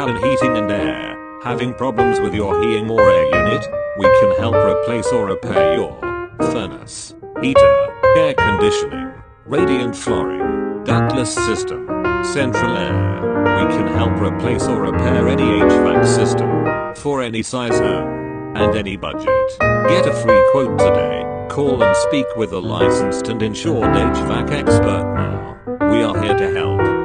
McAllen Heating and Air. Having problems with your heating or air unit? We can help replace or repair your furnace, heater, air conditioning, radiant flooring, ductless system, central air. We can help replace or repair any HVAC system for any size home and any budget. Get a free quote today. Call and speak with a licensed and insured HVAC expert now. We are here to help.